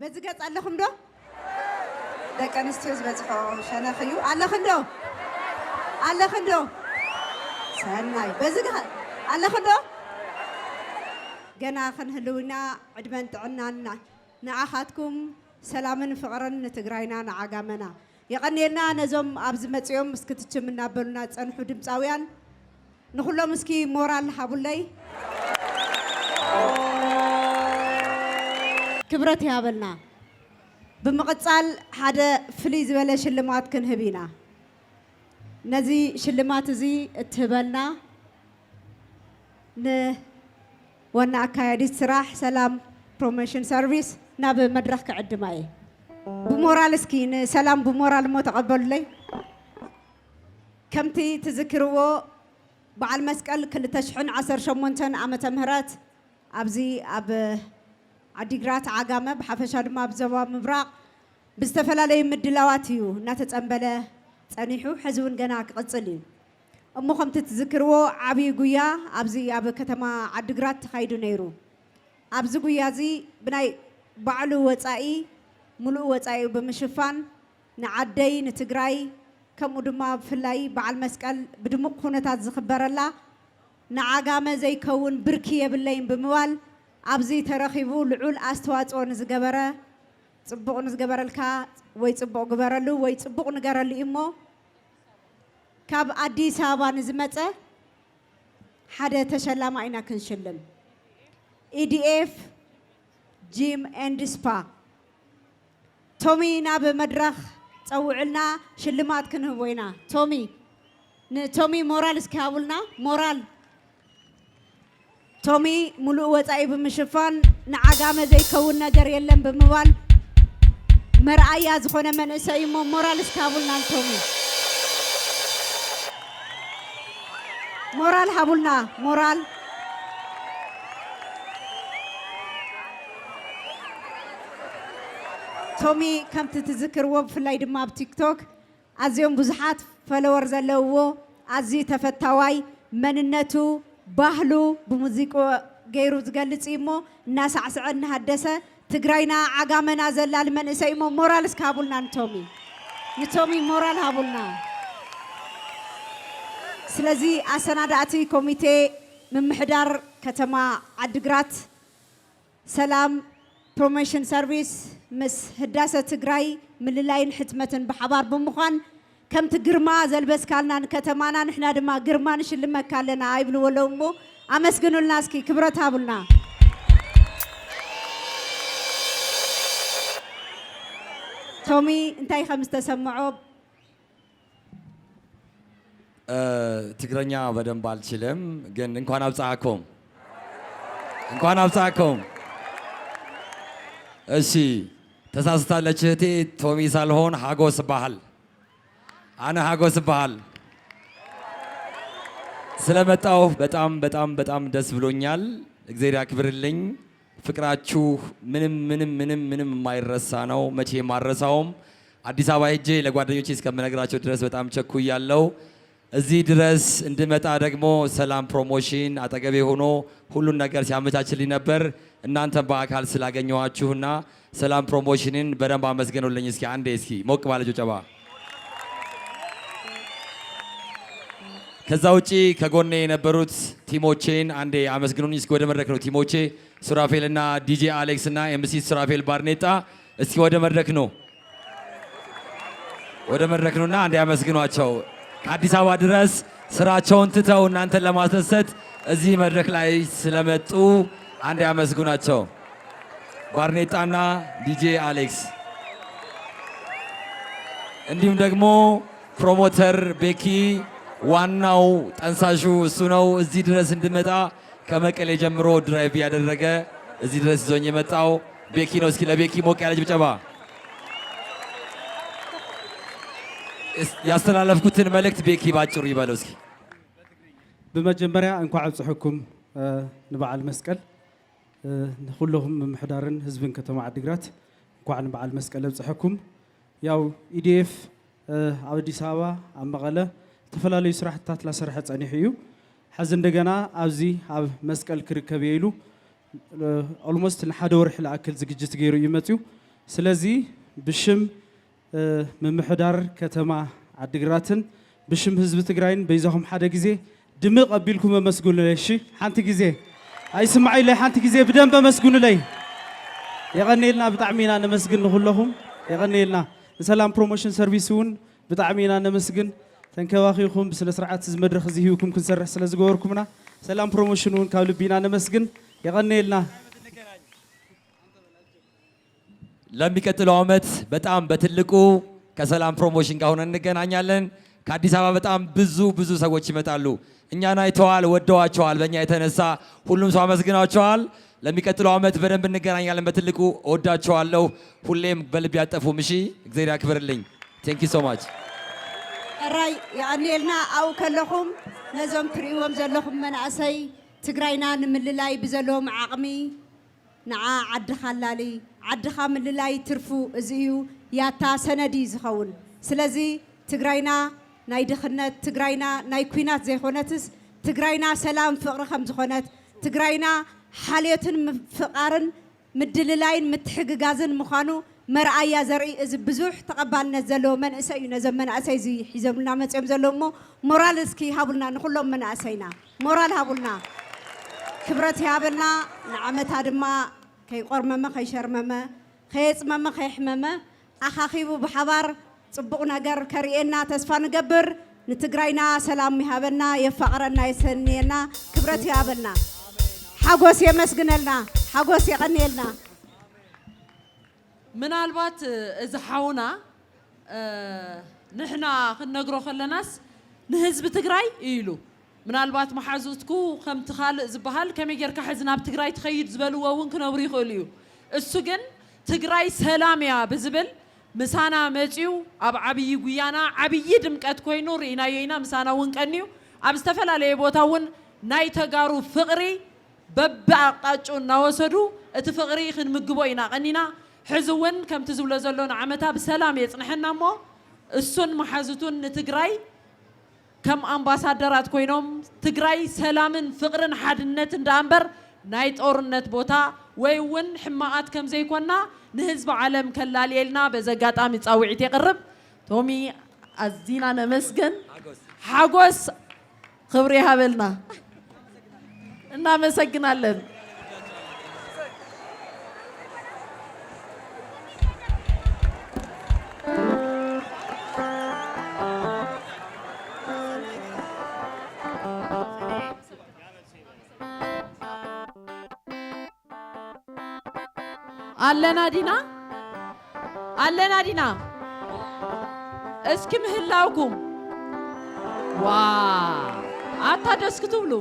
بزقت علىكم دو؟ ده كان استوز بزحو شنا خيو علىكم دو؟ علىكم دو؟ سناي بزقت علىكم دو؟ جنا خن هلونا عدمن تعنانا نعخاتكم سلامن فقرن نتقرأينا نعجمنا يقنينا نزوم أبزمت يوم مسكتش من نابلنا تنحو دمساويان نخلو مسكي مورال حبولي كبرت يا بلنا بمقتصال هذا فليز ولا شلمات كنهبينا نزي شلمات زي تهبلنا وانا كايدي سراح سلام بروموشن سيرفيس ناب مدرخ كعدماي بمورال سكين سلام بمورال مو تقبل لي كمتي تذكروا بعد مسكال كل تشحن 10 شمونتن عامة مهرات أبزي أب عديقرات عقامة بحفشاد ما بزوا مبراق بستفلا لي مدلواتيو ناتت أنبلا تانيحو حزون جناك قصلي أمو خم تتذكروا عبي قويا أبزي أب كتما عديقرات خايدو نيرو أبزي قويا زي بناي بعلو وتاي ملو وتاي بمشفان نعدي نتقراي كم ودما بفلاي بعد مسكال بدمق خونتات زخبر الله نعقامة زي كون بركية بالليل بموال أبزي ترخيبو لعول أستوات ونزجبرة تبقى نزجبرة الكا ويتبقى جبرة له ويتبقى نجرة لإمه كاب أدي سابا نزمته حدا تشلم عينا كنشلم EDF جيم أند سبا تومي ناب مدرخ تسوعلنا شلمات كنه وينا تومي مورال سكابلنا مورال تومي ملؤ وتاي بمشفان نعقامه زي كون نجر يلم بموال مرأيا زخونه من اسيمو مورال سكابلنا تومي مورال حبلنا مورال تومي كم تتذكر وب في اللايد ما بتيك توك أزيوم بزحات فلور زلوا أزي تفتواي من النتو بهلو بموسيقى غيرو تقلت إيمو الناس عسعنا هدسة تقرينا عقامنا زلال من إسيمو مورال سكابلنا نتومي مورال هابلنا سلازي أسنا داتي كوميتي من محدار كتما عدقرات سلام بروموشن سيرفيس مس هداسة تقراي من اللاين حتمة بحبار بمخان كم تقرما زلبس كالنا كتمانا نحنا دما قرما نشل مكالنا عيبن ولا أمو أمسكنوا الناس كي كبرت هابلنا تومي انتي خمس تسمعوا تقرنيا بدن بالشلم جن نكون أبصاكم أشي تساستا لشتي تومي سالهون هاغوس بحال أنا هاغوس بحال سلامتاو بتام دس بلونيال إجزيري أكبر اللين فكرة منم ما يرسانو ماشي ما رساهم أديس أبايجي لقوادر يوتشيس كم نقرأشوا درس بتام شكو يالله أزي درس عندما تعرقمو سلام بروموشن أتاقبي هونو هلون نقر سيامة تشلي نبر إن أنت باك هال سلاقة نيواتشونا سلام بروموشنين برام بامسكنو لنيسكي عنديسكي موك بالجو جبا كزاوتشي كغوني نبروت تيموتشين عندي أمسكنو نيسكي ودم ركنو تيموتشي سرافيلنا دي جي أليكسنا إمسي سرافيل بارنيتا اسكي ودم ركنو نا عندي أمسكنو أشوا አዲስ አበባ ድረስ ስራቸውን ትተው እናንተን ለማስደሰት እዚህ መድረክ ላይ ስለመጡ አንድ ያመስግኗቸው ባርኔጣና ዲጄ አሌክስ እንዲሁም ደግሞ ፕሮሞተር ቤኪ ዋናው ጠንሳሹ እሱ ነው እዚህ ድረስ እንድመጣ ከመቀሌ ጀምሮ ድራይቭ ያደረገ እዚህ ድረስ ይዞኝ የመጣው ቤኪ ነው እስኪ ለቤኪ ሞቅ ያለ ጭብጨባ ያስተላለፍኩትን መልእክት ቤኪ ባጭሩ ይበለው እስኪ በመጀመሪያ እንኳን አጽሕኩም ንበዓል መስቀል ሁሉም ምሕዳርን ህዝብን ከተማ ዓዲግራት እንኳን በዓል መስቀል አጽሕኩም ያው ኢዲኤፍ አዲስ አበባ ኣብ መቐለ ተፈላለዩ ስራሕትታት ላሰርሐ ጸኒሕ እዩ حز እንደገና ኣብዚ ኣብ መስቀል ክርከብ ይሉ ኦልሞስት ንሓደ ወርሒ ለኣክል ዝግጅት ገይሩ ይመጽዩ ስለዚህ ብሽም ምምሕዳር ከተማ ዓዲግራትን ብሽም ህዝቢ ትግራይን በይዛኹም ሓደ ግዜ ድምቕ ኣቢልኩም ኣመስግኑለይ እሺ ሓንቲ ግዜ ኣይስማዓይለይ ሓንቲ ግዜ ብደንብ ኣመስግኑለይ የቐኒልና ብጣዕሚ ኢና ነመስግን ንኹለኹም የቐኒልና ንሰላም ፕሮሞሽን ሰርቪስ እውን ብጣዕሚ ኢና ነመስግን ተንከባኺኹም ብስነ ስርዓት እዚ መድረኽ እዚ ሂብኩም ክንሰርሕ ስለ ዝገበርኩምና ሰላም ፕሮሞሽን እውን ካብ ልቢ ኢና ነመስግን የቐኒልና ለሚቀጥለው ዓመት በጣም በትልቁ ከሰላም ፕሮሞሽን ጋር ሆነን እንገናኛለን። ከአዲስ አበባ በጣም ብዙ ሰዎች ይመጣሉ። እኛን አይተዋል፣ ወደዋቸዋል። በእኛ የተነሳ ሁሉም ሰው አመስግናቸዋል። ለሚቀጥለው ዓመት በደንብ እንገናኛለን። በትልቁ እወዳቸዋለሁ። ሁሌም በልብ ያጠፉም። እሺ እግዚአብሔር ያክብርልኝ። ቴንክ ዩ ሶ ማች ራይ ያኔልና አው ከለኹም ነዞም ትሪእዎም ዘለኹም መናእሰይ ትግራይና ንምልላይ ብዘለዎም ዓቕሚ ንዓ ዓድኻ ላሊ ዓድኻ ምልላይ ትርፉ እዚዩ ያታ ሰነዲ ዝኸውን ስለዚ ትግራይና ናይ ድኽነት ትግራይና ናይ ኩናት ዘይኾነትስ ትግራይና ሰላም ፍቕሪ ከም ዝኾነት ትግራይና ሓልዮትን ፍቓርን ምድልላይን ምትሕግጋዝን ምዃኑ መርኣያ ዘርኢ እዚ ብዙሕ ተቐባልነት ዘለዎ መንእሰይ እዩ ነዞም መናእሰይ እዚ ሒዘምልና መፅኦም ዘለዎ እሞ ሞራል እስኪ ሃቡልና ንኹሎም መናእሰይና ሞራል ሃቡልና ክብረት ይሃበልና ንዓመታ ድማ ከይቆርመመ ከይሸርመመ ከየፅመመ ከይሕመመ ኣኻኺቡ ብሓባር ጽቡቕ ነገር ከርኤና ተስፋ ንገብር ንትግራይና ሰላም ይሃበና የፋቕረና የሰንየና ክብረት ይሃበልና ሓጎስ የመስግነልና ሓጎስ የቐንየልና ምናልባት እዚ ሓውና ንሕና ክንነግሮ ከለናስ ንህዝቢ ትግራይ ኢሉ ምናልባት መሓዙትኩ ከምቲ ካልእ ዝበሃል ከመይ ጌርካ ሕዚ ናብ ትግራይ ትኸይድ ዝበልዎ እውን ክነብሩ ይኽእሉ እዩ እሱ ግን ትግራይ ሰላም እያ ብዝብል ምሳና መፂው ኣብ ዓብይ ጉያና ዓብይ ድምቀት ኮይኑ ርኢናዮ ኢና ምሳና እውን ቀኒዩ ኣብ ዝተፈላለየ ቦታ እውን ናይ ተጋሩ ፍቕሪ በብኣቕጣጩ እናወሰዱ እቲ ፍቕሪ ክንምግቦ ኢና ቀኒና ሕዚ እውን ከምቲ ዝብሎ ዘሎ ንዓመታ ብሰላም የፅንሐና እሞ እሱን መሓዙቱን ንትግራይ ከም ኣምባሳደራት ኮይኖም ትግራይ ሰላምን ፍቕርን ሓድነት እንዳእምበር ናይ ጦርነት ቦታ ወይ እውን ሕማቃት ከም ዘይኮና ንህዝቢ ዓለም ከላልየልና በዘጋጣሚ ፃውዒት የቅርብ ቶሚ ኣዝና ነመስገን ሓጎስ ክብሪ ይሃበልና እናመሰግናለን ኣለና ዲና እስኪ ምህላውኩም ዋ ኣታ ደስ ክትብሉ